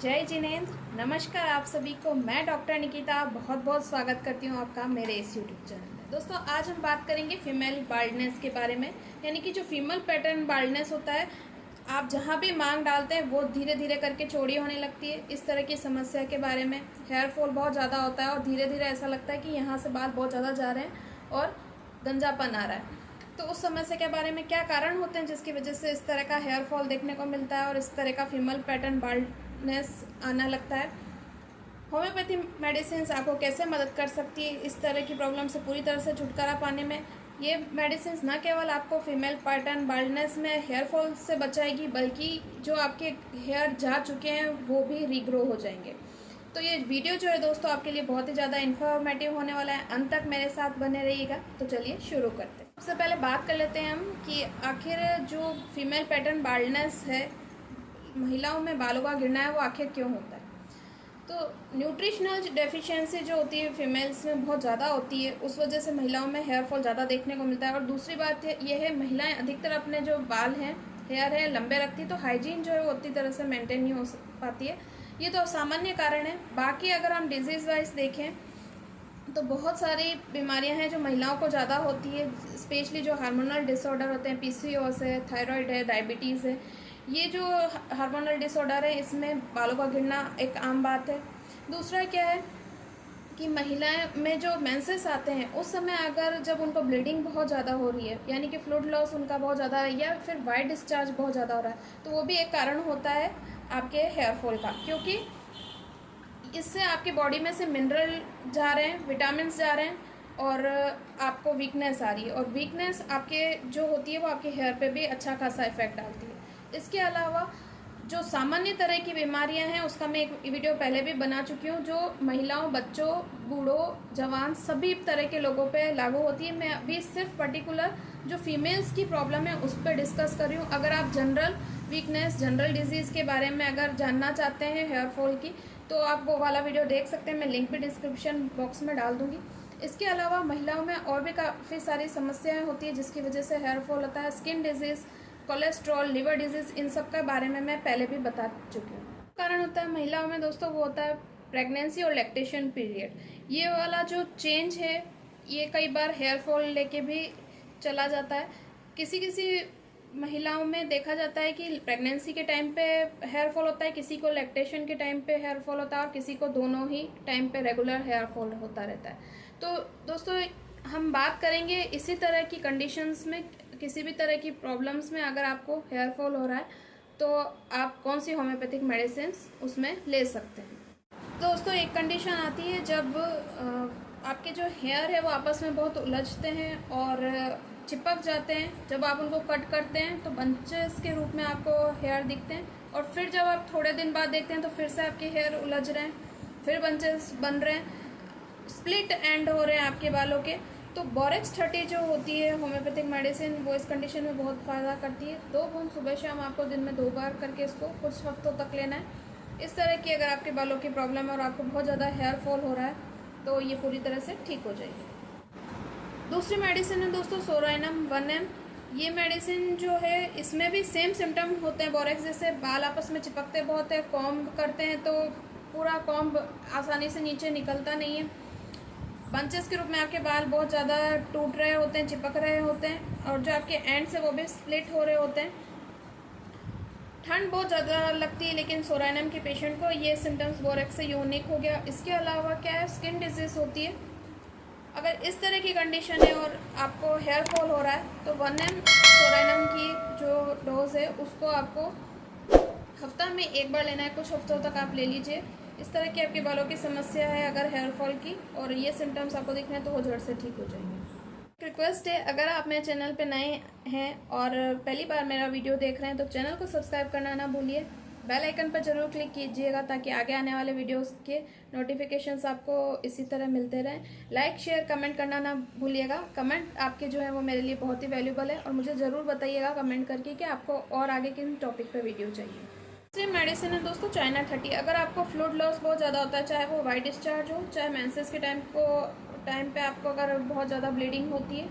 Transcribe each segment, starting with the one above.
जय जिनेंद्र। नमस्कार आप सभी को। मैं डॉक्टर निकिता बहुत बहुत स्वागत करती हूँ आपका मेरे इस यूट्यूब चैनल में। दोस्तों आज हम बात करेंगे फीमेल बाल्डनेस के बारे में, यानी कि जो फीमेल पैटर्न बाल्डनेस होता है, आप जहाँ भी मांग डालते हैं वो धीरे धीरे करके चौड़ी होने लगती है। इस तरह की समस्या के बारे में हेयर फॉल बहुत ज़्यादा होता है और धीरे धीरे ऐसा लगता है कि यहाँ से बाल बहुत ज़्यादा जा रहे हैं और गंजापन आ रहा है। तो उस समस्या के बारे में क्या कारण होते हैं जिसकी वजह से इस तरह का हेयर फॉल देखने को मिलता है और इस तरह का फीमेल पैटर्न बाल्डनेस आना लगता है। होम्योपैथी मेडिसिन आपको कैसे मदद कर सकती है इस तरह की प्रॉब्लम से पूरी तरह से छुटकारा पाने में। ये मेडिसिन न केवल आपको फीमेल पैटर्न बाल्डनेस में हेयर फॉल से बचाएगी, बल्कि जो आपके हेयर जा चुके हैं वो भी रीग्रो हो जाएंगे। तो ये वीडियो जो है दोस्तों आपके लिए बहुत ही ज़्यादा इन्फॉर्मेटिव होने वाला है। अंत तक मेरे साथ बने रहिएगा। तो चलिए शुरू करते हैं। सबसे पहले बात कर लेते हैं हम कि आखिर जो फीमेल पैटर्न बाल्डनेस है, महिलाओं में बालों का गिरना है, वो आखिर क्यों होता है। तो न्यूट्रिशनल डेफिशिएंसी जो होती है फीमेल्स में बहुत ज़्यादा होती है, उस वजह से महिलाओं में हेयर फॉल ज़्यादा देखने को मिलता है। और दूसरी बात ये है, महिलाएं अधिकतर अपने जो बाल हैं, हेयर है, लंबे रखती है, तो हाइजीन जो है वो उतनी तरह से मेंटेन नहीं हो पाती है। ये तो सामान्य कारण है। बाकी अगर हम डिजीज़ वाइज देखें तो बहुत सारी बीमारियां हैं जो महिलाओं को ज़्यादा होती है, स्पेशली जो हार्मोनल डिसऑर्डर होते हैं, पीसीओएस है, थायराइड है, डायबिटीज़ है। ये जो हार्मोनल डिसऑर्डर है इसमें बालों का गिरना एक आम बात है। दूसरा क्या है कि महिलाएं में जो मेंसेस आते हैं उस समय अगर जब उनको ब्लीडिंग बहुत ज़्यादा हो रही है, यानी कि फ्लूइड लॉस उनका बहुत ज़्यादा है, या फिर वाइट डिस्चार्ज बहुत ज़्यादा हो रहा है, तो वो भी एक कारण होता है आपके हेयर फॉल का, क्योंकि इससे आपके बॉडी में से मिनरल जा रहे हैं, विटामिन जा रहे हैं और आपको वीकनेस आ रही है। और वीकनेस आपके जो होती है वो आपके हेयर पे भी अच्छा खासा इफेक्ट डालती है। इसके अलावा जो सामान्य तरह की बीमारियां हैं उसका मैं एक वीडियो पहले भी बना चुकी हूँ, जो महिलाओं, बच्चों, बूढ़ों, जवान सभी तरह के लोगों पे लागू होती है। मैं अभी सिर्फ पर्टिकुलर जो फीमेल्स की प्रॉब्लम है उस पर डिस्कस कर रही हूँ। अगर आप जनरल वीकनेस, जनरल डिजीज़ के बारे में अगर जानना चाहते हैं हेयर फॉल की, तो आप वो वाला वीडियो देख सकते हैं। मैं लिंक भी डिस्क्रिप्शन बॉक्स में डाल दूँगी। इसके अलावा महिलाओं में और भी काफ़ी सारी समस्याएं होती है जिसकी वजह से हेयर फॉल होता है। Skin disease, cholesterol, liver disease, इन सब के बारे में मैं पहले भी बता चुकी हूँ। कारण होता है महिलाओं में दोस्तों वो होता है प्रेगनेंसी और लैक्टेशन पीरियड। ये वाला जो चेंज है ये कई बार हेयर फॉल लेके भी चला जाता है। किसी किसी महिलाओं में देखा जाता है कि प्रेगनेंसी के टाइम पे हेयर फॉल होता है, किसी को लैक्टेशन के टाइम पे हेयर फॉल होता है और किसी को दोनों ही टाइम पे रेगुलर हेयर फॉल होता रहता है। तो दोस्तों हम बात करेंगे इसी तरह की कंडीशंस में, किसी भी तरह की प्रॉब्लम्स में अगर आपको हेयर फॉल हो रहा है तो आप कौन सी होम्योपैथिक मेडिसिन उसमें ले सकते हैं। दोस्तों एक कंडीशन आती है जब आपके जो हेयर है वो आपस में बहुत उलझते हैं और चिपक जाते हैं। जब आप उनको कट करते हैं तो बंचेस के रूप में आपको हेयर दिखते हैं, और फिर जब आप थोड़े दिन बाद देखते हैं तो फिर से आपके हेयर उलझ रहे हैं, फिर बंचेस बन रहे हैं, स्प्लिट एंड हो रहे हैं आपके बालों के। तो बोरेक्स 30 जो होती है होम्योपैथिक मेडिसिन, वो इस कंडीशन में बहुत फ़ायदा करती है। 2 बूंद सुबह शाम आपको दिन में 2 बार करके इसको कुछ हफ्तों तक लेना है। इस तरह की अगर आपके बालों की प्रॉब्लम है और आपको बहुत ज़्यादा हेयर फॉल हो रहा है तो ये पूरी तरह से ठीक हो जाएगी। दूसरी मेडिसिन है दोस्तों सोराइनम 1M। ये मेडिसिन जो है इसमें भी सेम सिम्टम होते हैं बोरेक्स जैसे। बाल आपस में चिपकते बहुत है, कॉम्ब करते हैं तो पूरा कॉम्ब आसानी से नीचे निकलता नहीं है, बंचेस के रूप में आपके बाल बहुत ज़्यादा टूट रहे होते हैं, चिपक रहे होते हैं, और जो आपके एंड्स है वो भी स्प्लिट हो रहे होते हैं। ठंड बहुत ज़्यादा लगती है, लेकिन सोराइनम के पेशेंट को ये सिम्टम्स बोरेक्स से यूनिक हो गया। इसके अलावा क्या है, स्किन डिजीज़ होती है। अगर इस तरह की कंडीशन है और आपको हेयर फॉल हो रहा है तो 1M सोराइनम की जो डोज है उसको आपको हफ्ता में 1 बार लेना है। कुछ हफ्तों तक आप ले लीजिए। इस तरह की आपके बालों की समस्या है अगर हेयर फॉल की और ये सिम्टम्स आपको दिख रहे हैं तो वो जड़ से ठीक हो जाएंगे। रिक्वेस्ट है, अगर आप मेरे चैनल पे नए हैं और पहली बार मेरा वीडियो देख रहे हैं तो चैनल को सब्सक्राइब करना ना भूलिए। बेल आइकन पर जरूर क्लिक कीजिएगा ताकि आगे आने वाले वीडियोस के नोटिफिकेशंस आपको इसी तरह मिलते रहें। लाइक, शेयर, कमेंट करना ना भूलिएगा। कमेंट आपके जो है वो मेरे लिए बहुत ही वैल्यूबल है और मुझे ज़रूर बताइएगा कमेंट करके कि आपको और आगे किन टॉपिक पर वीडियो चाहिए। दूसरी मेडिसिन है दोस्तों चाइना 30। अगर आपको फ्लूइड लॉस बहुत ज़्यादा होता है, चाहे वो वाइट डिस्चार्ज हो, चाहे मेंसेस के टाइम पे आपको अगर बहुत ज़्यादा ब्लीडिंग होती है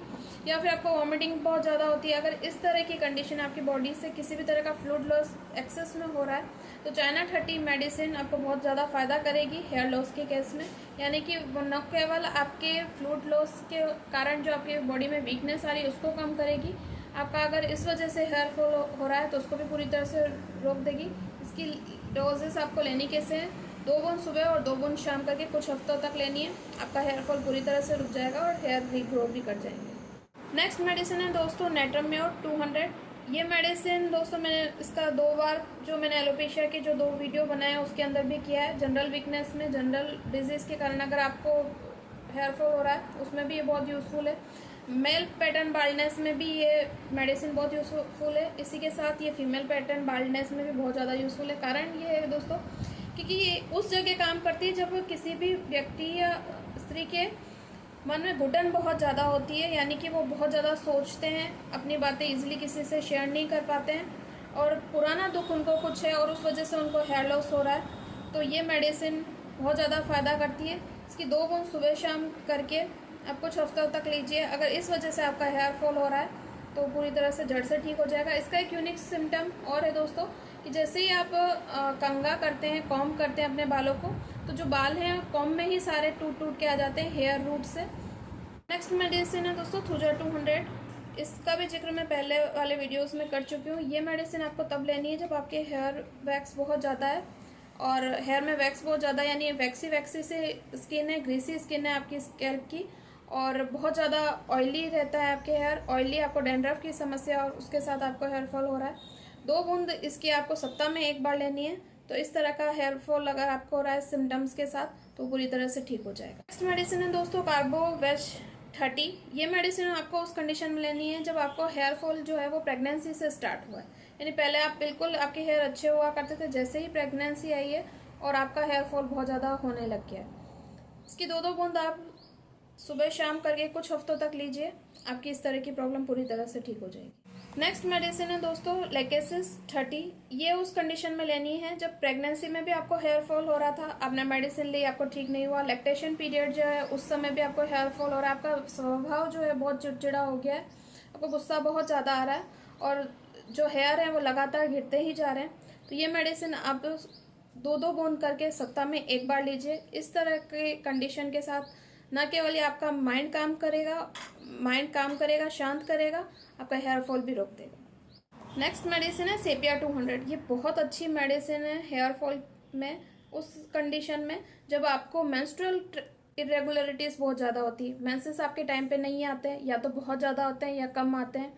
या फिर आपको वॉमिटिंग बहुत ज़्यादा होती है, अगर इस तरह की कंडीशन आपकी बॉडी से किसी भी तरह का फ्लूइड लॉस एक्सेस में हो रहा है तो चाइना 30 मेडिसिन आपको बहुत ज़्यादा फ़ायदा करेगी हेयर लॉस के केस में। यानी कि वो न केवल आपके फ्लूइड लॉस के कारण जो आपके बॉडी में वीकनेस आ रही है उसको कम करेगी, आपका अगर इस वजह से हेयर फॉल हो रहा है तो उसको भी पूरी तरह से रोक देगी। इसकी डोजेस आपको लेनी कैसे हैं, 2 बूंद सुबह और 2 बूंद शाम करके कुछ हफ्तों तक लेनी है। आपका हेयर फॉल पूरी तरह से रुक जाएगा और हेयर रीग्रो भी कर जाएंगे। नेक्स्ट मेडिसिन है दोस्तों नेट्रम्योर 200। ये मेडिसिन दोस्तों मैंने इसका 2 बार जो मैंने एलोपेशिया के जो 2 वीडियो बनाए हैं उसके अंदर भी किया है। जनरल वीकनेस में, जनरल डिजीज़ के कारण अगर आपको हेयर फॉल हो रहा है उसमें भी ये बहुत यूज़फुल है। मेल पैटर्न बाल्डनेस में भी ये मेडिसिन बहुत यूज़फुल है। इसी के साथ ये फीमेल पैटर्न बाल्डनेस में भी बहुत ज़्यादा यूज़फुल है। कारण ये है दोस्तों क्योंकि ये उस जगह काम करती है जब किसी भी व्यक्ति या स्त्री के मन में घुटन बहुत ज़्यादा होती है, यानी कि वो बहुत ज़्यादा सोचते हैं, अपनी बातें इजीली किसी से शेयर नहीं कर पाते हैं और पुराना दुख उनको कुछ है और उस वजह से उनको हेयर लॉस हो रहा है। तो ये मेडिसिन बहुत ज़्यादा फ़ायदा करती है। इसकी 2 बूंद सुबह शाम करके आप कुछ हफ्तों तक लीजिए। अगर इस वजह से आपका हेयर फॉल हो रहा है तो पूरी तरह से जड़ से ठीक हो जाएगा। इसका एक यूनिक सिम्टम और है दोस्तों कि जैसे ही आप कंघा करते हैं, कॉम्ब करते हैं अपने बालों को, तो जो बाल हैं कॉम्ब में ही सारे टूट टूट के आ जाते हैं हेयर रूट से। नेक्स्ट मेडिसिन है दोस्तों थुजर 200। इसका भी जिक्र मैं पहले वाले वीडियोस में कर चुकी हूँ। ये मेडिसिन आपको तब लेनी है जब आपके हेयर वैक्स बहुत ज़्यादा है और हेयर में वैक्स बहुत ज़्यादा, यानी वैक्सी से स्किन है, ग्रीसी स्किन है आपकी स्कैल्प की और बहुत ज़्यादा ऑयली रहता है आपके हेयर, ऑयली, आपको डैंड्रफ की समस्या और उसके साथ आपको हेयर फॉल हो रहा है। 2 बूंद इसकी आपको सप्ताह में 1 बार लेनी है। तो इस तरह का हेयर फॉल अगर आपको हो रहा है सिम्टम्स के साथ तो पूरी तरह से ठीक हो जाएगा। नेक्स्ट मेडिसिन है दोस्तों कार्बोवेश 30। ये मेडिसिन आपको उस कंडीशन में लेनी है जब आपको हेयर फॉल जो है वो प्रेगनेंसी से स्टार्ट हुआ है, यानी पहले आप बिल्कुल आपके हेयर अच्छे हुआ करते थे, जैसे ही प्रेगनेंसी आई है और आपका हेयर फॉल बहुत ज़्यादा होने लग गया है। इसकी 2 बूंद आप सुबह शाम करके कुछ हफ्तों तक लीजिए, आपकी इस तरह की प्रॉब्लम पूरी तरह से ठीक हो जाएगी। नेक्स्ट मेडिसिन है दोस्तों लेकेसिस 30। ये उस कंडीशन में लेनी है जब प्रेगनेंसी में भी आपको हेयर फॉल हो रहा था, आपने मेडिसिन ली, आपको ठीक नहीं हुआ, लैक्टेशन पीरियड जो है उस समय भी आपको हेयर फॉल हो रहा है, आपका स्वभाव जो है बहुत चिड़चिड़ा हो गया है, आपको गुस्सा बहुत ज़्यादा आ रहा है और जो हेयर है वो लगातार गिरते ही जा रहे हैं, तो ये मेडिसिन आप 2 बूंद करके सप्ताह में 1 बार लीजिए। इस तरह के कंडीशन के साथ न केवल ये आपका माइंड काम करेगा, शांत करेगा, आपका हेयर फॉल भी रोक देगा। नेक्स्ट मेडिसिन है सेपिया 200। ये बहुत अच्छी मेडिसिन है हेयर फॉल में, उस कंडीशन में जब आपको मेंस्ट्रुअल इरेगुलरिटीज बहुत ज़्यादा होती है, मेंसेस आपके टाइम पे नहीं आते हैं, या तो बहुत ज़्यादा आते हैं या कम आते हैं,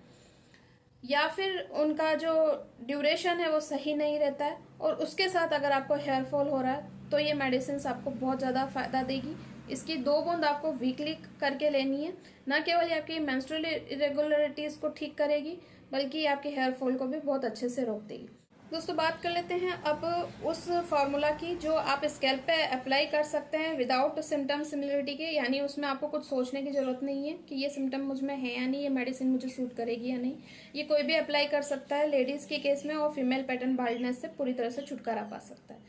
या फिर उनका जो ड्यूरेशन है वो सही नहीं रहता है और उसके साथ अगर आपको हेयर फॉल हो रहा है तो ये मेडिसिन आपको बहुत ज़्यादा फ़ायदा देगी। इसकी 2 बूंद आपको वीकली करके लेनी है। न केवल ये आपकी मेंस्ट्रुअल इरेगुलरिटीज़ को ठीक करेगी बल्कि आपके हेयर फॉल को भी बहुत अच्छे से रोक देगी। दोस्तों बात कर लेते हैं अब उस फार्मूला की जो आप स्कैल्प पे अप्लाई कर सकते हैं विदाउट सिम्टम सिमिलरिटी के, यानी उसमें आपको कुछ सोचने की ज़रूरत नहीं है कि ये सिम्टम मुझ में है या नहीं, ये मेडिसिन मुझे सूट करेगी या नहीं। ये कोई भी अप्लाई कर सकता है लेडीज़ के केस में और फीमेल पैटर्न बाल्डनेस से पूरी तरह से छुटकारा पा सकता है।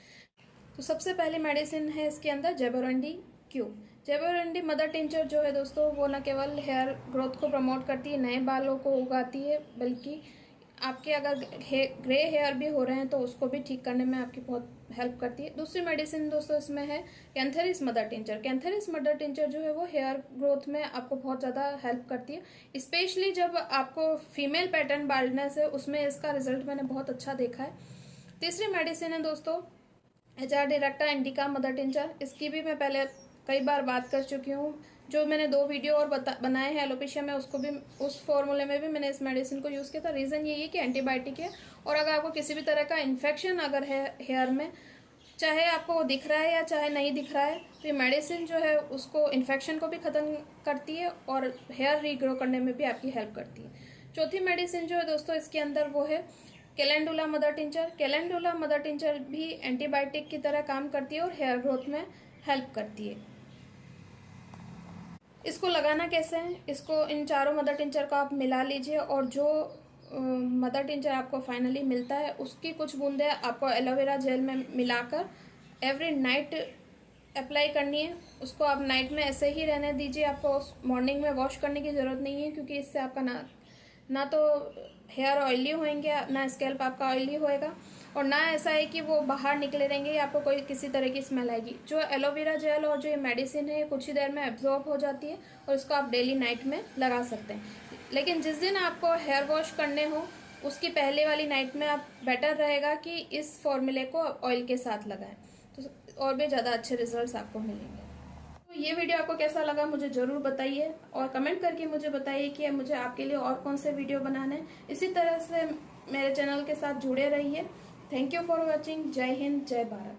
तो सबसे पहले मेडिसिन है इसके अंदर jaborandi Q. Jaborandi mother tincture जो है दोस्तों वो न केवल हेयर ग्रोथ को प्रमोट करती है, नए बालों को उगाती है, बल्कि आपके अगर ग्रे हेयर भी हो रहे हैं तो उसको भी ठीक करने में आपकी बहुत हेल्प करती है। दूसरी मेडिसिन दोस्तों इसमें है cantharis mother tincture. Cantharis mother tincture जो है वो हेयर ग्रोथ में आपको बहुत ज़्यादा हेल्प करती है, स्पेशली जब आपको फीमेल पैटर्न बाल्डनेस है, उसमें इसका रिजल्ट मैंने बहुत अच्छा देखा है। तीसरी मेडिसिन है दोस्तों HR डायरेक्टा इंडिका मदर टिंचर। इसकी भी मैं पहले कई बार बात कर चुकी हूँ, जो मैंने 2 वीडियो और बनाए हैं एलोपेशिया में, उसको भी उस फॉर्मूले में भी मैंने इस मेडिसिन को यूज़ किया था। रीज़न यही है कि एंटीबायोटिक है और अगर आपको किसी भी तरह का इन्फेक्शन अगर है हेयर में, चाहे आपको वो दिख रहा है या चाहे नहीं दिख रहा है, तो ये मेडिसिन जो है उसको इन्फेक्शन को भी ख़त्म करती है और हेयर रीग्रो करने में भी आपकी हेल्प करती है। चौथी मेडिसिन जो है दोस्तों इसके अंदर वो है calendula mother tincture. Calendula mother tincture भी एंटीबायोटिक की तरह काम करती है और हेयर ग्रोथ में हेल्प करती है। इसको लगाना कैसे है, इसको इन चारों मदर टिंचर को आप मिला लीजिए और जो मदर टिंचर आपको फाइनली मिलता है उसकी कुछ बूंदें आपको एलोवेरा जेल में मिलाकर एवरी नाइट अप्लाई करनी है। उसको आप नाइट में ऐसे ही रहने दीजिए, आपको मॉर्निंग में वॉश करने की ज़रूरत नहीं है, क्योंकि इससे आपका ना तो हेयर ऑयली होंगे ना स्कैल्प आपका ऑयली होएगा और ना ऐसा है कि वो बाहर निकले रहेंगे या आपको कोई किसी तरह की स्मेल आएगी। जो एलोवेरा जेल और जो ये मेडिसिन है ये कुछ ही देर में एब्जॉर्ब हो जाती है और इसको आप डेली नाइट में लगा सकते हैं। लेकिन जिस दिन आपको हेयर वॉश करने हो उसकी पहले वाली नाइट में आप बेटर रहेगा कि इस फॉर्मूले को ऑयल के साथ लगाएं, तो और भी ज़्यादा अच्छे रिजल्ट्स आपको मिलेंगे। तो ये वीडियो आपको कैसा लगा मुझे ज़रूर बताइए और कमेंट करके मुझे बताइए कि मुझे आपके लिए और कौन से वीडियो बनाने हैं। इसी तरह से मेरे चैनल के साथ जुड़े रहिए। Thank you for watching. जय हिंद, जय भारत।